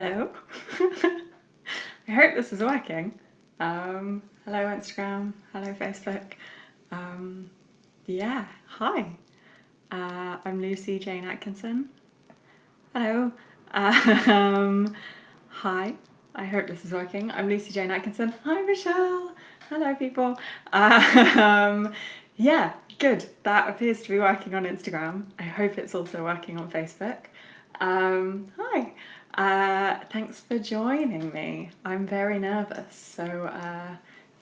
Hello. I hope this is working. Hello Instagram, hello Facebook. Yeah, hi. I'm Lucy Jane Atkinson. Hello. Hi. I hope this is working. I'm Lucy Jane Atkinson. Hi Michelle. Hello people. Yeah, good. That appears to be working on Instagram. I hope it's also working on Facebook. Hi. Thanks for joining me. I'm very nervous, so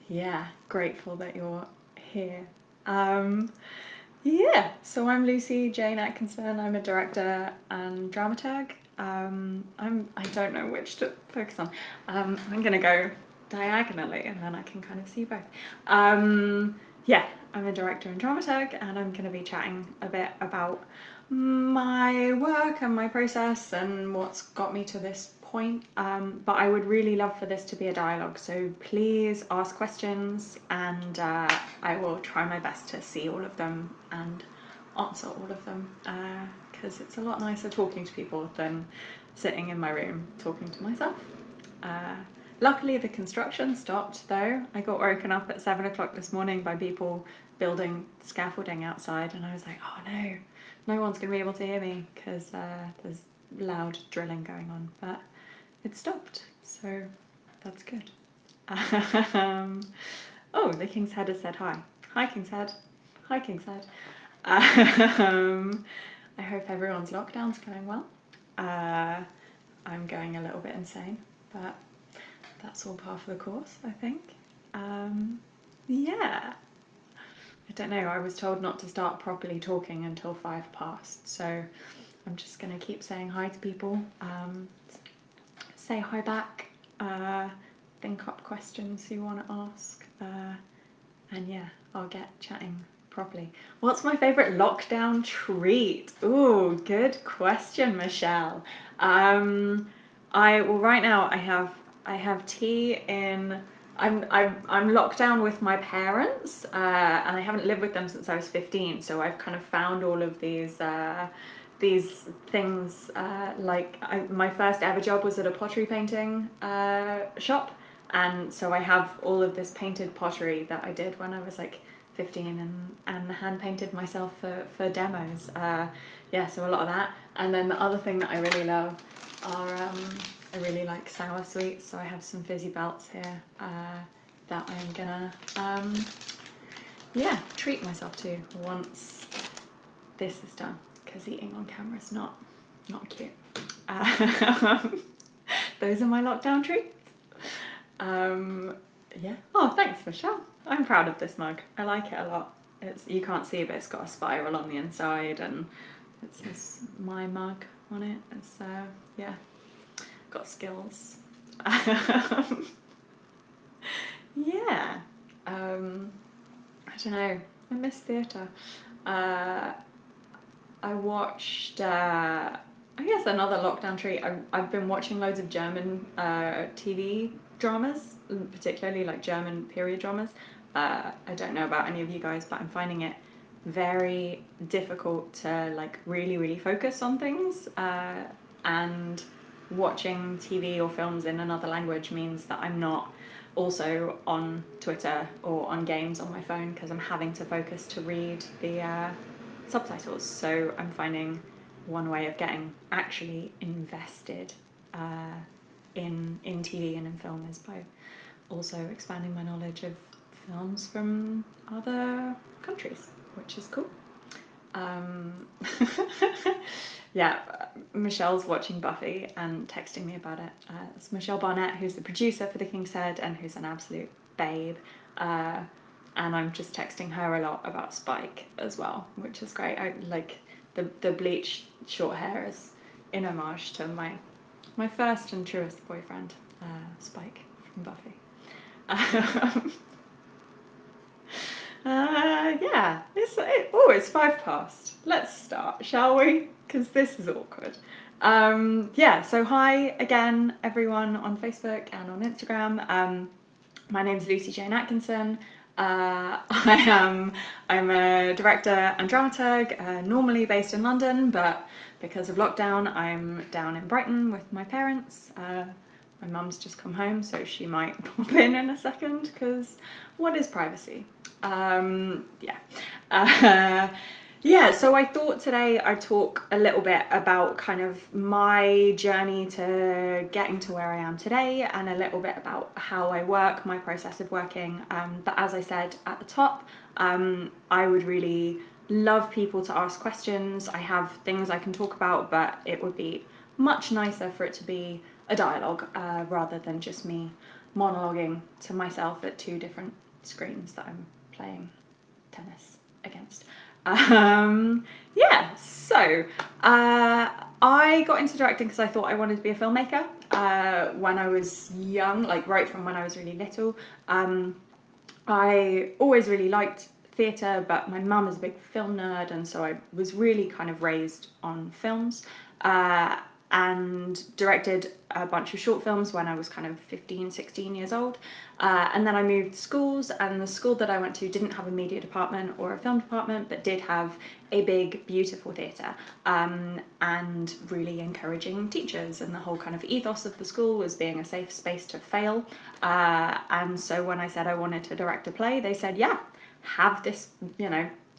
yeah, grateful that you're here. Yeah, so I'm Lucy Jane Atkinson. I'm a director and dramaturg. I don't know which to focus on. I'm gonna go diagonally, and then I can kind of see both. Yeah, I'm a director and dramaturg, and I'm gonna be chatting a bit about my work and my process and what's got me to this point. But I would really love for this to be a dialogue, so please ask questions, and I will try my best to see all of them and answer all of them, because it's a lot nicer talking to people than sitting in my room talking to myself. Luckily the construction stopped though. I got woken up at 7 o'clock this morning by people building scaffolding outside, and I was like, oh no one's going to be able to hear me because there's loud drilling going on, but it stopped, so that's good. Oh, the King's Head has said hi. Hi King's Head. Hi King's Head. I hope everyone's lockdown's going well. I'm going a little bit insane, but that's all par for the course, I think. Yeah. I don't know, I was told not to start properly talking until 5 past, so I'm just going to keep saying hi to people, say hi back, think up questions you want to ask, and yeah, I'll get chatting properly. What's my favourite lockdown treat? Ooh, good question, Michelle. Right now I have tea in. I'm locked down with my parents, and I haven't lived with them since I was 15. So I've kind of found all of these things. My first ever job was at a pottery painting shop, and so I have all of this painted pottery that I did when I was like 15 and hand painted myself for demos. Yeah, so a lot of that. And then the other thing that I really love are I really like sour sweets, so I have some fizzy belts here that I'm gonna yeah, treat myself to once this is done, because eating on camera is not cute. Those are my lockdown treats. Yeah. Oh, thanks, Michelle. I'm proud of this mug. I like it a lot. You can't see, but it's got a spiral on the inside, and it says my mug on it. It's yeah, got skills. Yeah. I don't know. I miss theatre. I watched. I guess another lockdown treat. I've been watching loads of German TV dramas, particularly like German period dramas. I don't know about any of you guys, but I'm finding it very difficult to like really focus on things. And watching TV or films in another language means that I'm not also on Twitter or on games on my phone, because I'm having to focus to read the subtitles. So I'm finding one way of getting actually invested in TV and in film is by also expanding my knowledge of films from other countries, which is cool. Yeah, Michelle's watching Buffy and texting me about it. It's Michelle Barnett, who's the producer for The King's Head and who's an absolute babe. And I'm just texting her a lot about Spike as well, which is great. I like the bleached short hair is in homage to my first and truest boyfriend, Spike from Buffy. Yeah, it's 5 past. Let's start, shall we? Because this is awkward. Yeah, so hi again, everyone on Facebook and on Instagram. My name's Lucy Jane Atkinson. I'm a director and dramaturg, normally based in London, but because of lockdown, I'm down in Brighton with my parents. My mum's just come home, so she might pop in a second, because what is privacy? Yeah. Yeah, so I thought today I'd talk a little bit about kind of my journey to getting to where I am today, and a little bit about how I work, my process of working. But as I said at the top, I would really love people to ask questions. I have things I can talk about, but it would be much nicer for it to be a dialogue rather than just me monologuing to myself at two different screens that I'm playing tennis against. Yeah, so I got into directing because I thought I wanted to be a filmmaker when I was young, like right from when I was really little. I always really liked theatre, but my mum is a big film nerd, and so I was really kind of raised on films. And directed a bunch of short films when I was kind of 15, 16 years old. And then I moved schools, and the school that I went to didn't have a media department or a film department, but did have a big, beautiful theatre and really encouraging teachers. And the whole kind of ethos of the school was being a safe space to fail. And so when I said I wanted to direct a play, they said, yeah, have this,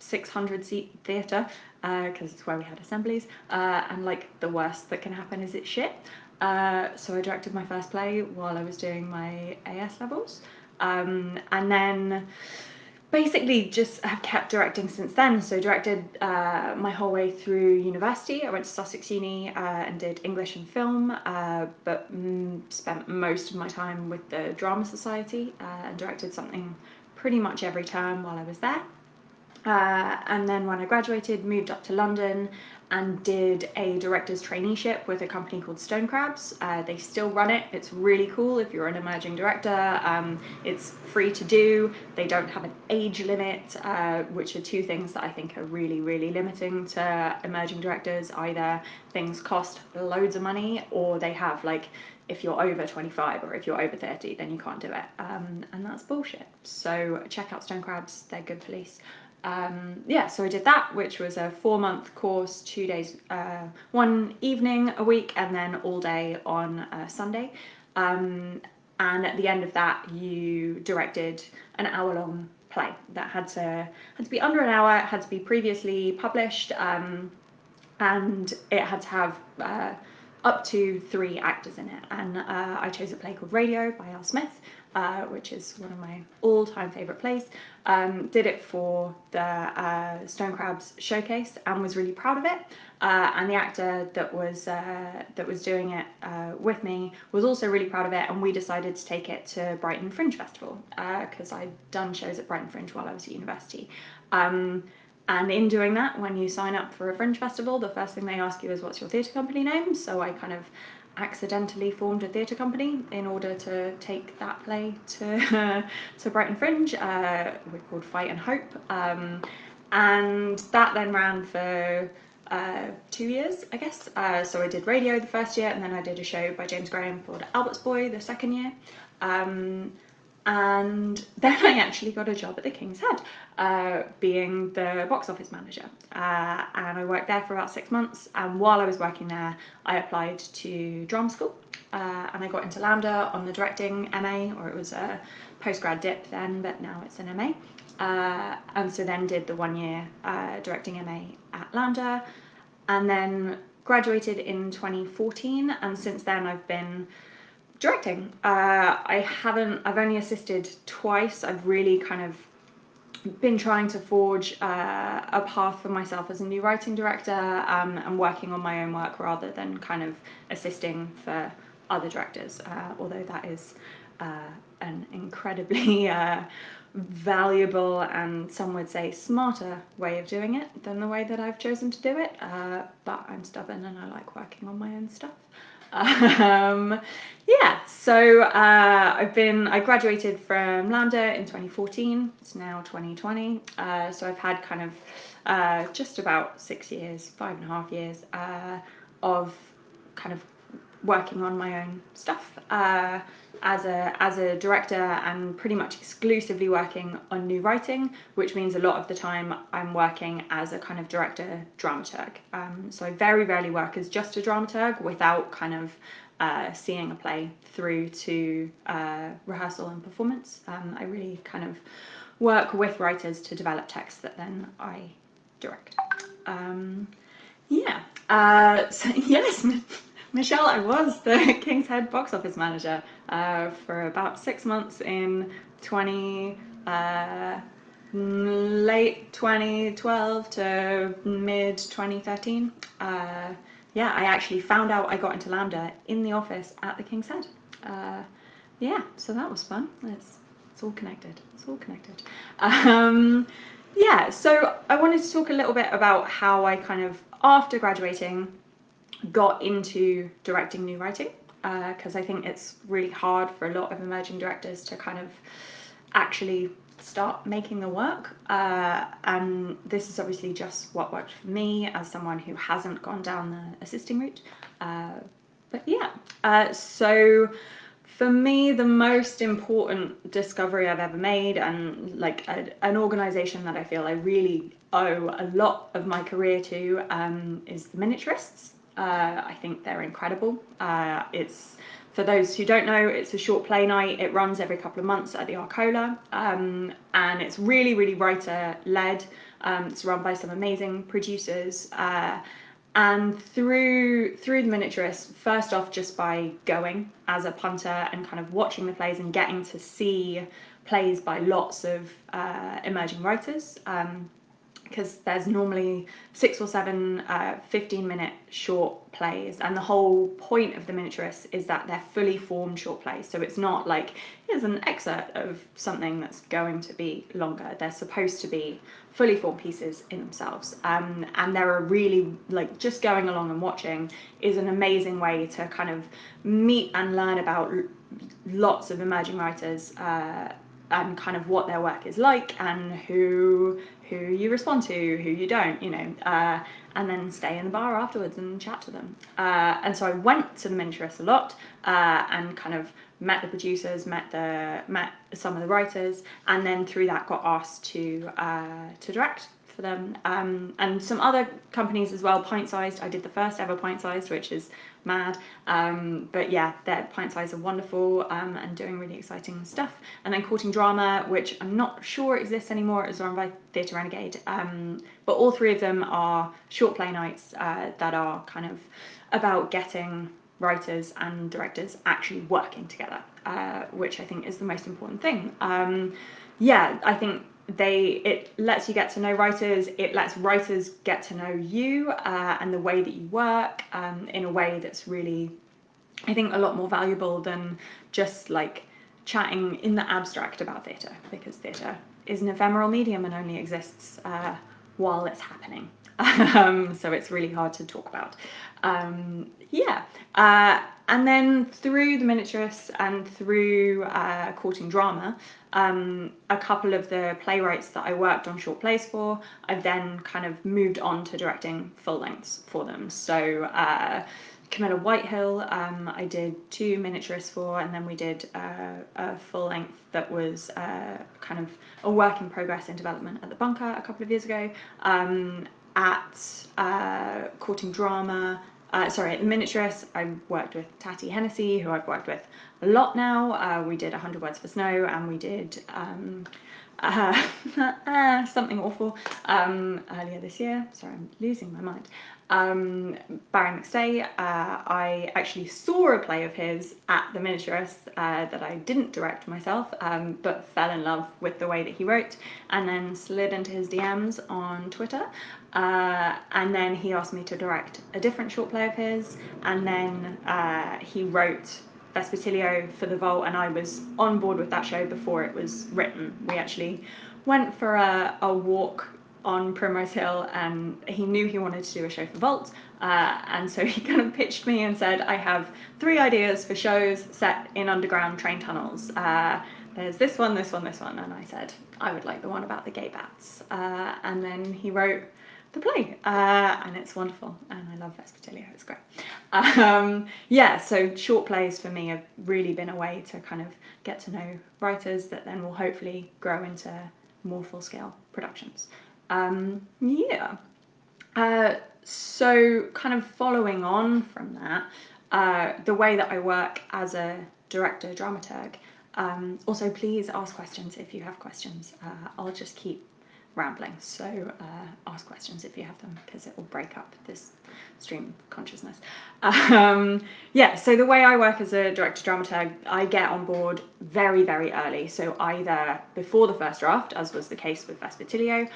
600 seat theatre, because it's where we had assemblies, and like the worst that can happen is it's shit. So I directed my first play while I was doing my AS levels, and then basically just have kept directing since then. So directed my whole way through university. I went to Sussex Uni and did English and film, but spent most of my time with the Drama Society and directed something pretty much every term while I was there. And then when I graduated, moved up to London and did a director's traineeship with a company called Stone Crabs. They still run it. It's really cool if you're an emerging director. It's free to do. They don't have an age limit, which are two things that I think are really, really limiting to emerging directors. Either things cost loads of money, or they have like, if you're over 25 or if you're over 30, then you can't do it. And that's bullshit. So check out Stone Crabs. They're good police. Yeah, so I did that, which was a 4-month course, 2 days, one evening a week, and then all day on Sunday. And at the end of that, you directed an hour-long play that had to be under an hour, it had to be previously published, and it had to have up to 3 actors in it. And I chose a play called Radio by Al Smith, which is one of my all-time favourite plays. Did it for the Stone Crabs showcase and was really proud of it. And the actor that was doing it with me was also really proud of it, and we decided to take it to Brighton Fringe Festival because I'd done shows at Brighton Fringe while I was at university. And in doing that, when you sign up for a Fringe Festival, the first thing they ask you is, what's your theatre company name? So I kind of accidentally formed a theatre company in order to take that play to Brighton Fringe. We're called Fight and Hope. And that then ran for 2 years, I guess. So I did Radio the first year, and then I did a show by James Graham called Albert's Boy the second year. And then I actually got a job at the King's Head, being the box office manager. And I worked there for about 6 months. And while I was working there, I applied to drama school. And I got into LAMDA on the directing MA, or it was a postgrad dip then, but now it's an MA. And so then did the 1 year directing MA at LAMDA. And then graduated in 2014. And since then I've been directing. I've only assisted twice. I've really kind of been trying to forge a path for myself as a new writing director, and working on my own work rather than kind of assisting for other directors, although that is an incredibly valuable and some would say smarter way of doing it than the way that I've chosen to do it, but I'm stubborn and I like working on my own stuff. Yeah, so I graduated from LAMDA in 2014. It's now 2020. So I've had kind of just about 6 years, 5.5 years of kind of working on my own stuff as a director, and pretty much exclusively working on new writing, which means a lot of the time I'm working as a kind of director dramaturg. So I very rarely work as just a dramaturg without kind of seeing a play through to rehearsal and performance. I really kind of work with writers to develop texts that then I direct. So yes, Michelle, I was the King's Head box office manager for about 6 months in late 2012 to mid 2013. Yeah, I actually found out I got into Lambda in the office at the King's Head. Yeah, so that was fun. It's all connected. It's all connected. Yeah, so I wanted to talk a little bit about how I kind of, after graduating, got into directing new writing, because I think it's really hard for a lot of emerging directors to kind of actually start making the work. And this is obviously just what worked for me as someone who hasn't gone down the assisting route. But yeah, so for me, the most important discovery I've ever made, and like an organisation that I feel I really owe a lot of my career to, is the Miniaturists. I think they're incredible. It's, for those who don't know, it's a short play night. It runs every couple of months at the Arcola, and it's really, really writer-led. It's run by some amazing producers. And through the Miniaturists, first off, just by going as a punter and kind of watching the plays and getting to see plays by lots of emerging writers, because there's normally 6 or 7 15-minute short plays, and the whole point of the Miniaturists is that they're fully formed short plays. So it's not like, here's an excerpt of something that's going to be longer. They're supposed to be fully formed pieces in themselves, and they're a really, like, just going along and watching is an amazing way to kind of meet and learn about lots of emerging writers, and kind of what their work is like, and who you respond to, who you don't, you know, and then stay in the bar afterwards and chat to them. And so I went to the Miniaturists a lot, and kind of met the producers, met some of the writers, and then through that got asked to direct for them, and some other companies as well. Pint Sized, I did the first ever Pint Sized, which is mad, but yeah, their Pint Sized are wonderful, and doing really exciting stuff. And then Courting Drama, which I'm not sure exists anymore, it was run by Theatre Renegade, but all 3 of them are short play nights that are kind of about getting writers and directors actually working together, which I think is the most important thing. Yeah, I think it lets you get to know writers, it lets writers get to know you, and the way that you work, in a way that's really, I think, a lot more valuable than just like chatting in the abstract about theatre, because theatre is an ephemeral medium and only exists while it's happening. So it's really hard to talk about. Yeah, and then through the Miniaturists and through Courting Drama, a couple of the playwrights that I worked on short plays for, I've then kind of moved on to directing full lengths for them. So Camilla Whitehill, I did 2 Miniaturists for, and then we did a full length that was kind of a work in progress in development at the Bunker a couple of years ago. At Courting Drama, at the Miniaturists, I worked with Tatty Hennessy, who I've worked with a lot now. We did 100 Words for Snow, and we did Something Awful earlier this year. Sorry, I'm losing my mind. Barry McStay, I actually saw a play of his at the Miniaturists that I didn't direct myself, but fell in love with the way that he wrote, and then slid into his DMs on Twitter, and then he asked me to direct a different short play of his, and then he wrote Vespertilio for the Vault, and I was on board with that show before it was written. We actually went for a walk on Primrose Hill, and he knew he wanted to do a show for Vault, and so he kind of pitched me and said, I have 3 ideas for shows set in underground train tunnels. There's this one, this one, this one, and I said I would like the one about the gay bats, and then he wrote the play, and it's wonderful, and I love Vespertilio, it's great. Yeah, so short plays for me have really been a way to kind of get to know writers that then will hopefully grow into more full-scale productions. Yeah. So kind of following on from that, the way that I work as a director, dramaturg, also please ask questions if you have questions. I'll just keep rambling, so ask questions if you have them, because it will break up this stream consciousness. Yeah, so the way I work as a director dramaturg, I get on board very, very early, so either before the first draft, as was the case with Vespertilio,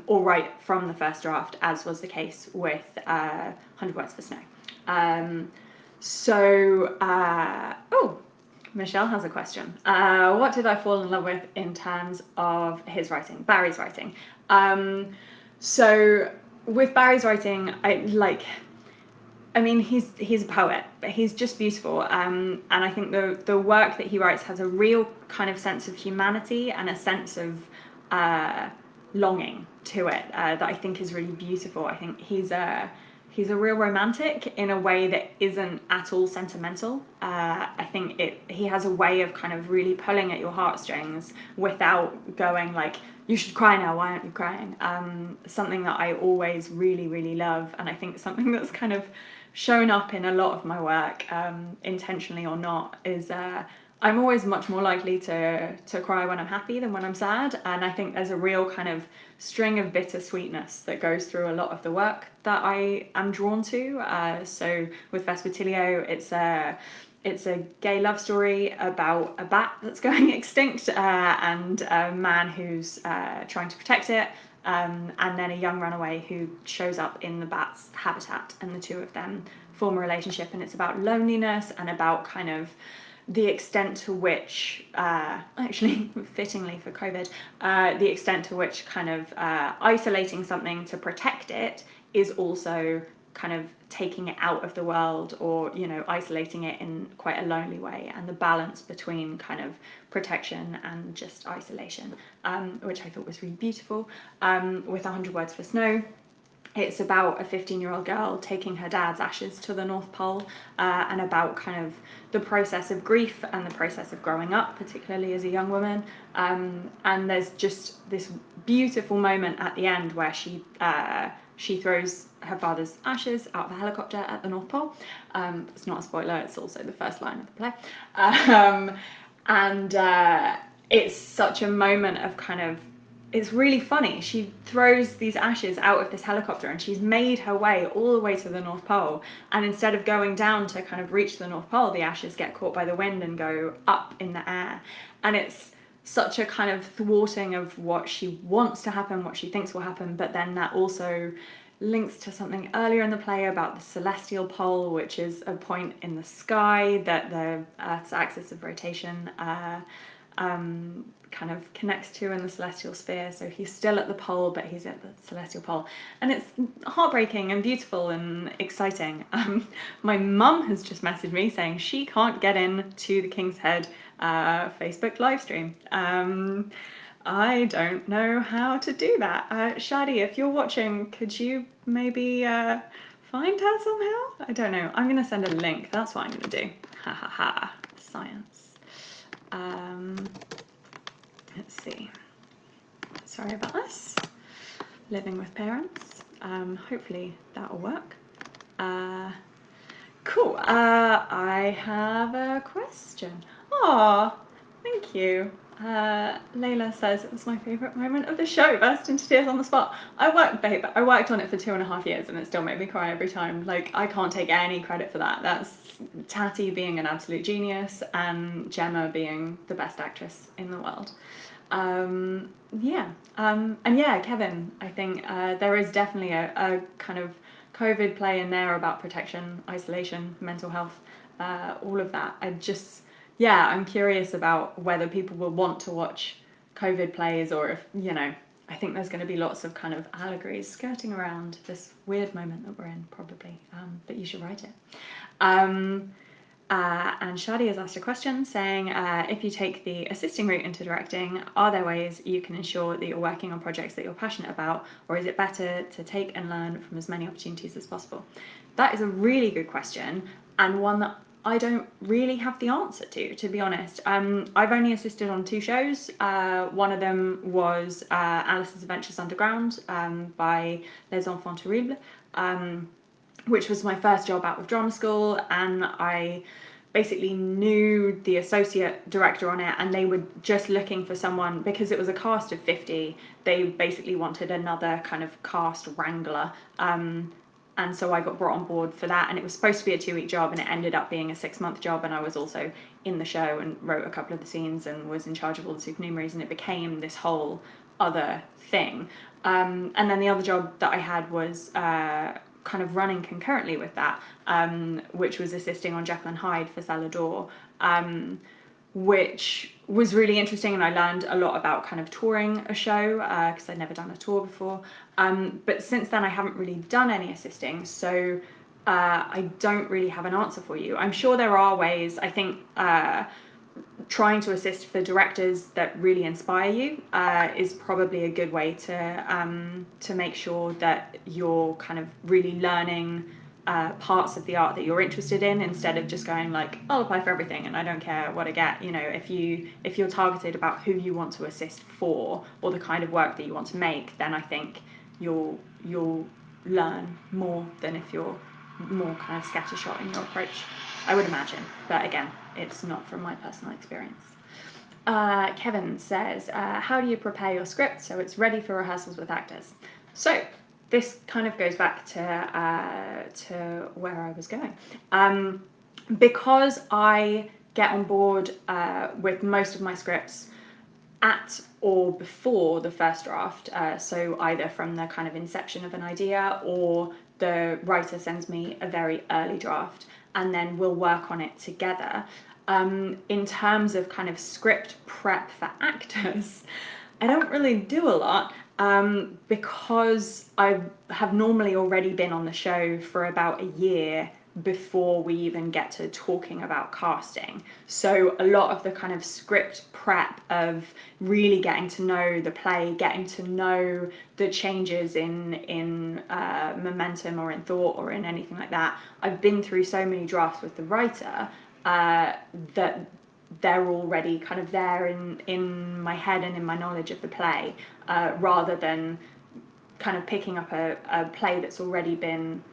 or right from the first draft, as was the case with 100 Words for Snow. Oh, Michelle has a question. What did I fall in love with in terms of his writing, Barry's writing? So with Barry's writing, I mean, he's a poet, but he's just beautiful. And I think the work that he writes has a real kind of sense of humanity and a sense of longing to it that I think is really beautiful. I think he's a real romantic in a way that isn't at all sentimental. I think he has a way of kind of really pulling at your heartstrings without going like, you should cry now, why aren't you crying? Something that I always really, really love, and I think something that's kind of shown up in a lot of my work, intentionally or not, is I'm always much more likely to cry when I'm happy than when I'm sad, and I think there's a real kind of string of bittersweetness that goes through a lot of the work that I am drawn to. So with Vespertilio, it's a gay love story about a bat that's going extinct and a man who's trying to protect it, and then a young runaway who shows up in the bat's habitat, and the two of them form a relationship, and it's about loneliness and about kind of the extent to which, actually fittingly for COVID, the extent to which kind of isolating something to protect it is also kind of taking it out of the world, or, you know, isolating it in quite a lonely way, and the balance between kind of protection and just isolation, which I thought was really beautiful. With 100 Words for Snow, it's about a 15-year-old girl taking her dad's ashes to the North Pole, and about kind of the process of grief and the process of growing up, particularly as a young woman. And there's just this beautiful moment at the end where she throws her father's ashes out of a helicopter at the North Pole. It's not a spoiler, it's also the first line of the play. It's such a moment of kind of, it's really funny. She throws these ashes out of this helicopter, and she's made her way all the way to the North Pole. And instead of going down to kind of reach the North Pole, the ashes get caught by the wind and go up in the air. And it's such a kind of thwarting of what she wants to happen, what she thinks will happen, but then that also links to something earlier in the play about the celestial pole, which is a point in the sky that the Earth's axis of rotation kind of connects to in the celestial sphere. So he's still at the pole, but he's at the celestial pole, and it's heartbreaking and beautiful and exciting. My mum has just messaged me saying she can't get in to the King's Head Facebook live stream. I don't know how to do that. Shadi, if you're watching, could you maybe find her somehow? I don't know. I'm going to send a link. That's what I'm going to do. Ha ha ha. Science. Let's see. Sorry about this. Living with parents. Hopefully that'll work. Cool. I have a question. Aw, thank you. Layla says it was my favourite moment of the show. Burst into tears on the spot. I worked on it for 2.5 years, and it still made me cry every time. Like, I can't take any credit for that. That's Tati being an absolute genius and Gemma being the best actress in the world. And yeah, Kevin, I think there is definitely a kind of COVID play in there about protection, isolation, mental health, all of that. I'm curious about whether people will want to watch COVID plays, or if, you know, I think there's going to be lots of kind of allegories skirting around this weird moment that we're in, probably. But you should write it. And Shadi has asked a question saying, if you take the assisting route into directing, are there ways you can ensure that you're working on projects that you're passionate about, or is it better to take and learn from as many opportunities as possible? That is a really good question, and one that I don't really have the answer to be honest. I've only assisted on 2 shows. One of them was Alice's Adventures Underground by Les Enfants Terribles, which was my first job out of drama school, and I basically knew the associate director on it, and they were just looking for someone because it was a cast of 50. They basically wanted another kind of cast wrangler, and so I got brought on board for that, and it was supposed to be a 2-week job, and it ended up being a 6-month job, and I was also in the show and wrote a couple of the scenes and was in charge of all the supernumeraries, and it became this whole other thing. And then the other job that I had was kind of running concurrently with that, which was assisting on Jekyll and Hyde for Salador, which was really interesting, and I learned a lot about kind of touring a show because I'd never done a tour before. But since then I haven't really done any assisting, so I don't really have an answer for you. I'm sure there are ways. I think trying to assist for directors that really inspire you is probably a good way to make sure that you're kind of really learning parts of the art that you're interested in, instead of just going like, I'll apply for everything and I don't care what I get. You know, if you're targeted about who you want to assist for or the kind of work that you want to make, then I think you'll learn more than if you're more kind of scattershot in your approach, I would imagine. But again, it's not from my personal experience. Kevin says, how do you prepare your script so it's ready for rehearsals with actors? So this kind of goes back to where I was going. Because I get on board with most of my scripts at or before the first draft, so either from the kind of inception of an idea, or the writer sends me a very early draft and then we'll work on it together. In terms of kind of script prep for actors, I don't really do a lot, because I have normally already been on the show for about a year before we even get to talking about casting. So a lot of the kind of script prep of really getting to know the play, getting to know the changes in momentum or in thought or in anything like that, I've been through so many drafts with the writer that they're already kind of there in my head and in my knowledge of the play, rather than kind of picking up a play that's already been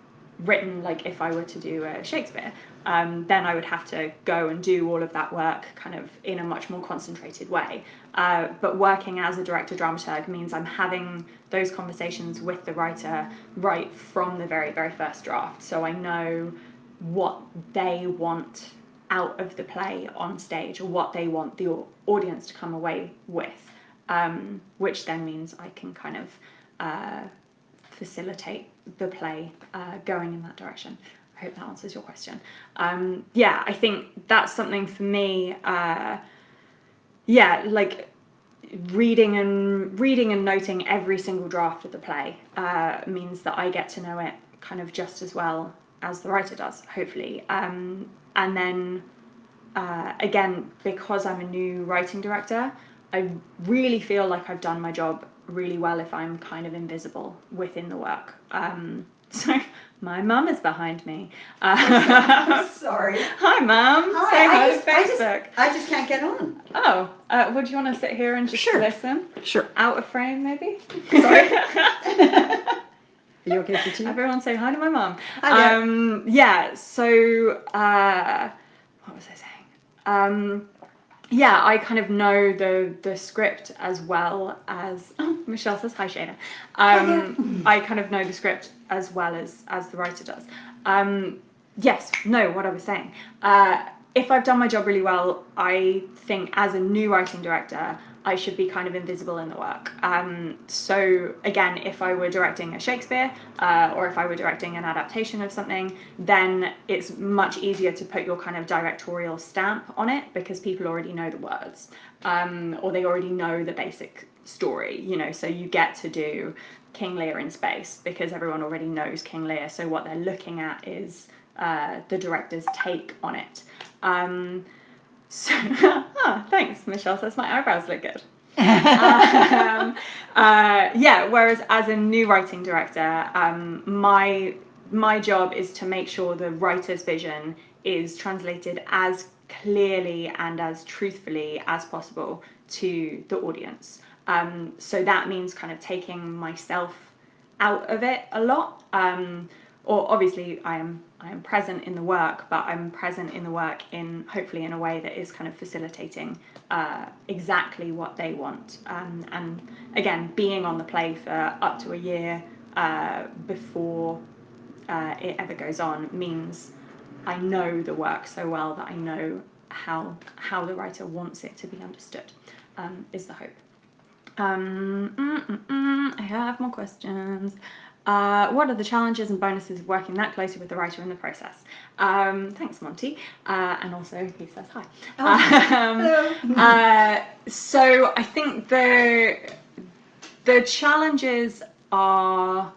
written. Like if I were to do a Shakespeare, then I would have to go and do all of that work kind of in a much more concentrated way. But working as a director dramaturg means I'm having those conversations with the writer right from the very, very first draft. So I know what they want out of the play on stage, or what they want the audience to come away with, which then means I can kind of facilitate the play going in that direction. I hope that answers your question. Yeah, I think that's something for me. Yeah, like reading and noting every single draft of the play means that I get to know it kind of just as well as the writer does, hopefully. And then again, because I'm a new writing director, I really feel like I've done my job really well if I'm kind of invisible within the work. So my mum is behind me. I'm sorry. Hi, Mum. Hi. Say hi to Facebook. I just can't get on. Oh, would you want to sit here and just listen? Sure. Out of frame, maybe? Sorry. Are you okay for tea? Everyone say hi to my mum. Hi there. Yeah, so what was I saying? Yeah, I kind of know the script as well as Michelle says hi, Shana. I kind of know the script as well as the writer does. Yes, no, what I was saying. If I've done my job really well, I think as a new writing director, I should be kind of invisible in the work. So again, if I were directing a Shakespeare, or if I were directing an adaptation of something, then it's much easier to put your kind of directorial stamp on it, because people already know the words, or they already know the basic story, you know, so you get to do King Lear in space because everyone already knows King Lear, so what they're looking at is the director's take on it. So, thanks, Michelle says my eyebrows look good. Whereas as a new writing director, my job is to make sure the writer's vision is translated as clearly and as truthfully as possible to the audience. So that means kind of taking myself out of it a lot. Or obviously I am present in the work, but I'm present in the work in hopefully in a way that is kind of facilitating exactly what they want. And again, being on the play for up to a year before it ever goes on means I know the work so well that I know how the writer wants it to be understood, is the hope. I have more questions. What are the challenges and bonuses of working that closely with the writer in the process? Thanks, Monty. And also, he says hi. Hello. So I think the challenges are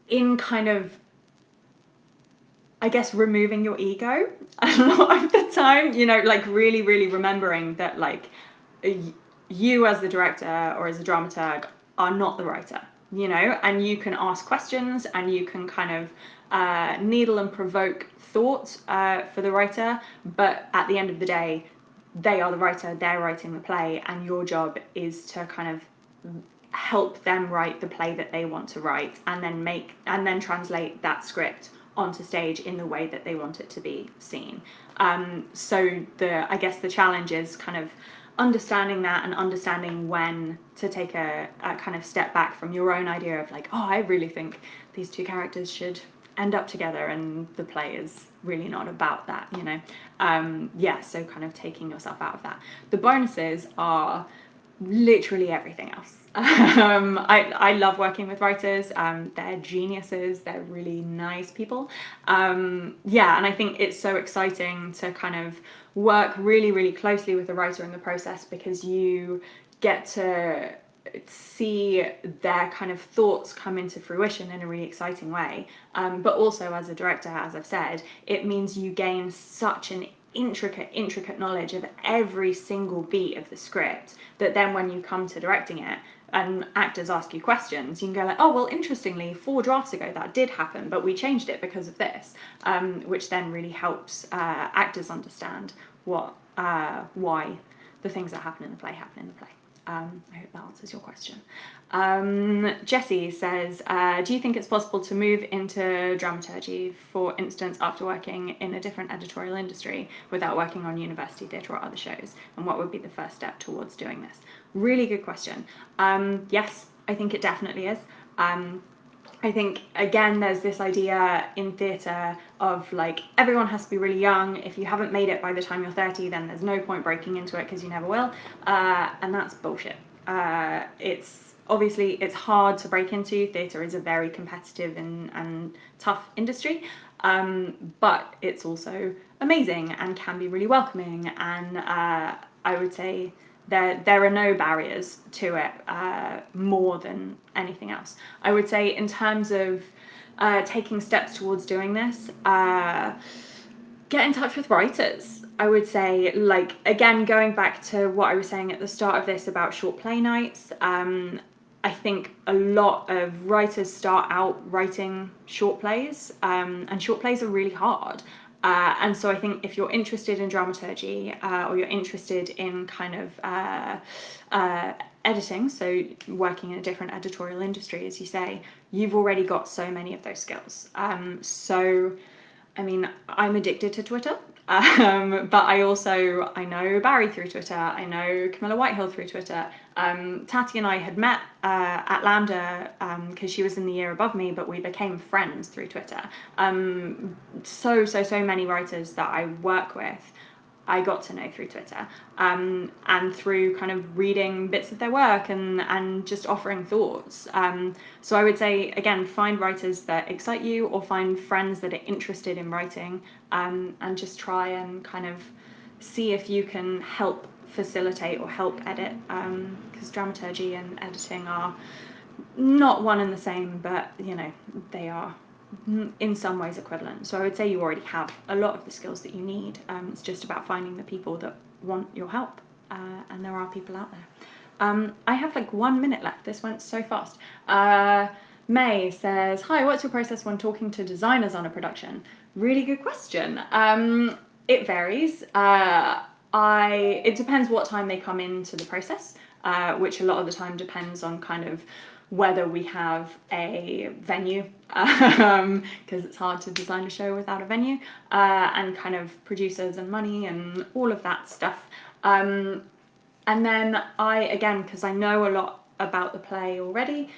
in kind of, I guess, removing your ego a lot of the time, like really, really remembering that like you as the director or as a dramaturg are not the writer, and you can ask questions and you can kind of needle and provoke thought for the writer, but at the end of the day, they are the writer, they're writing the play, and your job is to kind of help them write the play that they want to write, and then translate that script onto stage in the way that they want it to be seen. So I guess the challenge is kind of understanding that and understanding when to take a kind of step back from your own idea of like, I really think these two characters should end up together, and the play is really not about that, so kind of taking yourself out of that. The bonuses are literally everything else. I love working with writers. They're geniuses. They're really nice people. And I think it's so exciting to kind of work really, really closely with the writer in the process, because you get to see their kind of thoughts come into fruition in a really exciting way. But also as a director, as I've said, it means you gain such an intricate knowledge of every single beat of the script that then when you come to directing it and actors ask you questions, you can go like, oh, well, interestingly, 4 drafts ago that did happen, but we changed it because of this, which then really helps actors understand why the things that happen in the play happen in the play. I hope that answers your question. Jessie says, do you think it's possible to move into dramaturgy, for instance, after working in a different editorial industry without working on university theatre or other shows? And what would be the first step towards doing this? Really good question. Yes, I think it definitely is. I think, again, there's this idea in theatre of like, everyone has to be really young. If you haven't made it by the time you're 30, then there's no point breaking into it because you never will. And that's bullshit. It's hard to break into. Theatre is a very competitive and tough industry. But it's also amazing and can be really welcoming. And I would say there are no barriers to it more than anything else. I would say in terms of taking steps towards doing this, get in touch with writers. I would say, like, again, going back to what I was saying at the start of this about short play nights, I think a lot of writers start out writing short plays, and short plays are really hard. And so I think if you're interested in dramaturgy, or you're interested in kind of editing, so working in a different editorial industry, as you say, you've already got so many of those skills. So, I mean, I'm addicted to Twitter. But I know Barry through Twitter. I know Camilla Whitehill through Twitter. Tati and I had met at Lambda because she was in the year above me, but we became friends through Twitter. So many writers that I work with, I got to know through Twitter, and through kind of reading bits of their work and just offering thoughts. So I would say, again, find writers that excite you, or find friends that are interested in writing, and just try and kind of see if you can help facilitate or help edit, because dramaturgy and editing are not one and the same, but they are in some ways equivalent. So I would say you already have a lot of the skills that you need. It's just about finding the people that want your help, and there are people out there. I have like 1 minute left. This went so fast. May says, hi, what's your process when talking to designers on a production? Really good question. It varies. It depends what time they come into the process, which a lot of the time depends on kind of whether we have a venue, because it's hard to design a show without a venue, and kind of producers and money and all of that stuff. And then again, because I know a lot about the play already,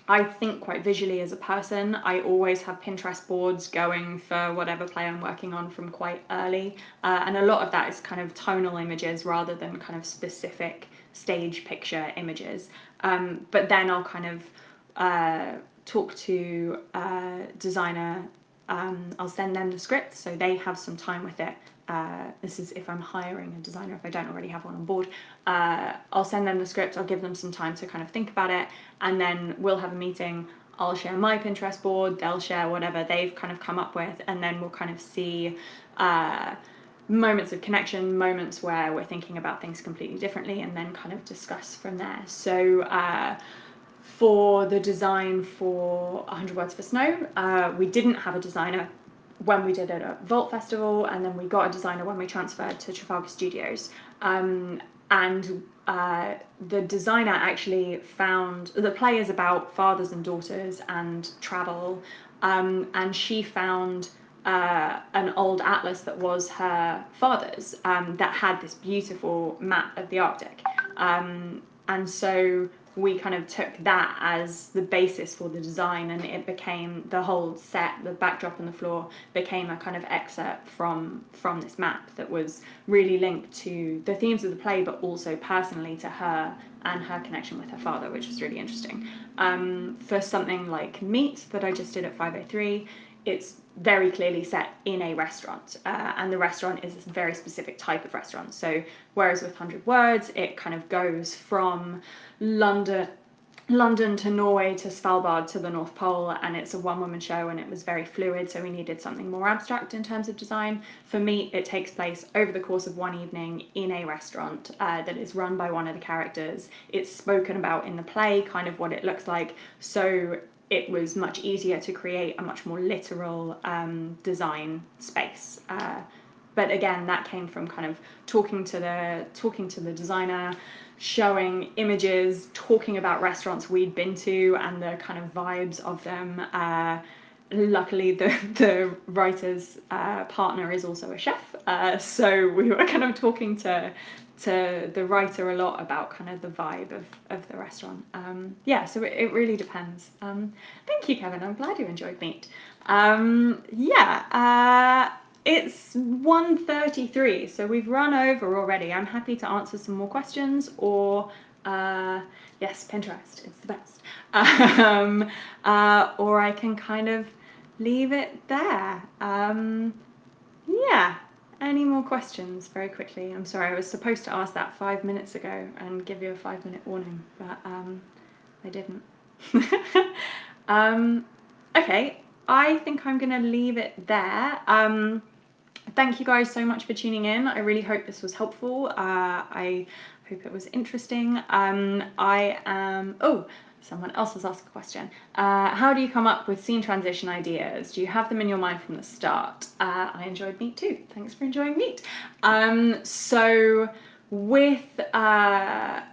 I think quite visually as a person. I always have Pinterest boards going for whatever play I'm working on from quite early. And a lot of that is kind of tonal images rather than kind of specific stage picture images. But then I'll kind of talk to a designer. I'll send them the script so they have some time with it. This is if I'm hiring a designer, if I don't already have one on board. I'll send them the script, I'll give them some time to kind of think about it, and then we'll have a meeting. I'll share my Pinterest board, they'll share whatever they've kind of come up with, and then we'll kind of see moments of connection, moments where we're thinking about things completely differently, and then kind of discuss from there. So for the design for 100 Words for Snow, we didn't have a designer when we did it at Vault Festival, and then we got a designer when we transferred to Trafalgar Studios. And the designer actually found the play is about fathers and daughters and travel, and she found an old atlas that was her father's, that had this beautiful map of the Arctic. And so we kind of took that as the basis for the design, and it became the whole set, the backdrop and the floor became a kind of excerpt from this map that was really linked to the themes of the play, but also personally to her and her connection with her father, which was really interesting. For something like Meet that I just did at 503, it's very clearly set in a restaurant, and the restaurant is a very specific type of restaurant. So whereas with 100 Words, it kind of goes from London to Norway to Svalbard to the North Pole, and it's a one-woman show, and it was very fluid, so we needed something more abstract in terms of design. For me, it takes place over the course of one evening in a restaurant that is run by one of the characters. It's spoken about in the play, kind of what it looks like, so it was much easier to create a much more literal design space. But again, that came from kind of talking to the designer, showing images, talking about restaurants we'd been to and the kind of vibes of them. Luckily, the writer's partner is also a chef, so we were kind of talking to the writer a lot about kind of the vibe of the restaurant. Yeah, so it really depends. Thank you, Kevin. I'm glad you enjoyed Meet. It's 1:33, so we've run over already. I'm happy to answer some more questions, or yes, Pinterest, it's the best. Or I can kind of leave it there. Yeah. Any more questions very quickly? I'm sorry, I was supposed to ask that 5 minutes ago and give you a 5-minute warning, but I didn't. Okay, I think I'm going to leave it there. Thank you guys so much for tuning in. I really hope this was helpful. I hope it was interesting. Someone else has asked a question. How do you come up with scene transition ideas? Do you have them in your mind from the start? I enjoyed Meet too. Thanks for enjoying Meet. So with, I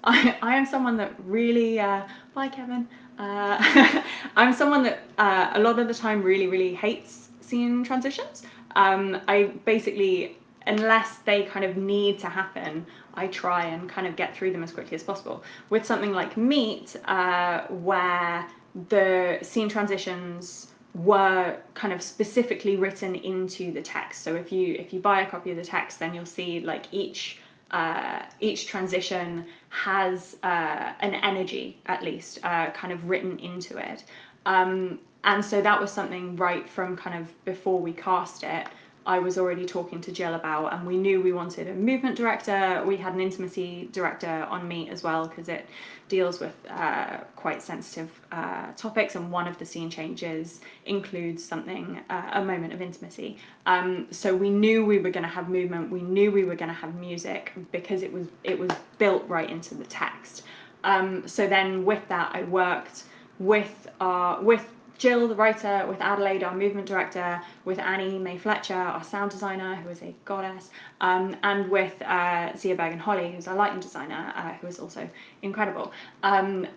am someone that really, bye Kevin. I'm someone that a lot of the time really, really hates scene transitions. I basically, unless they kind of need to happen, I try and kind of get through them as quickly as possible. With something like Meet, where the scene transitions were kind of specifically written into the text. So if you buy a copy of the text, then you'll see like each transition has an energy, at least, kind of written into it. And so that was something right from kind of before we cast it, I was already talking to Jill about, and we knew we wanted a movement director. We had an intimacy director on Meet as well, because it deals with quite sensitive topics, and one of the scene changes includes something, a moment of intimacy. So we knew we were going to have movement, we knew we were going to have music, because it was built right into the text. So then with that, I worked with Jill, the writer, with Adelaide, our movement director, with Annie May Fletcher, our sound designer, who is a goddess, and with Zia Berg and Holly, who's our lighting designer, who is also incredible. And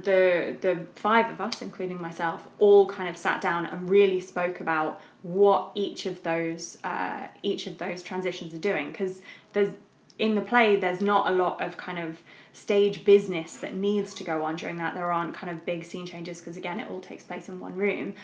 the five of us, including myself, all kind of sat down and really spoke about what each of those transitions are doing, because in the play there's not a lot of kind of stage business that needs to go on during that. There aren't kind of big scene changes, because again it all takes place in one room,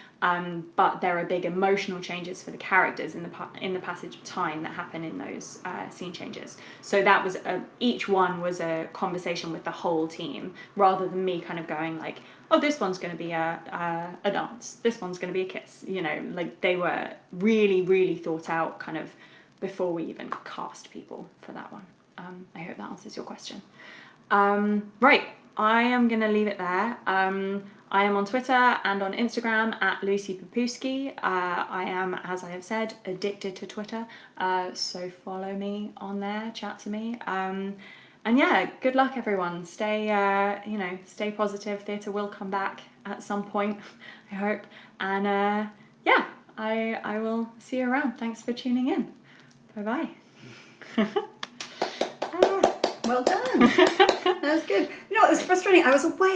but there are big emotional changes for the characters in the passage of time that happen in those scene changes. So that was each one was a conversation with the whole team, rather than me kind of going like, oh, this one's going to be a dance, this one's going to be a kiss, you know, like they were really thought out kind of before we even cast people for that one. I hope that answers your question. Right, I am going to leave it there. I am on Twitter and on Instagram at Lucy Papuski. I am, as I have said, addicted to Twitter, so follow me on there, chat to me. And yeah, good luck everyone. Stay positive. Theatre will come back at some point, I hope. And yeah, I will see you around. Thanks for tuning in. Bye bye. Well done. That was good. You know, it was frustrating. I was away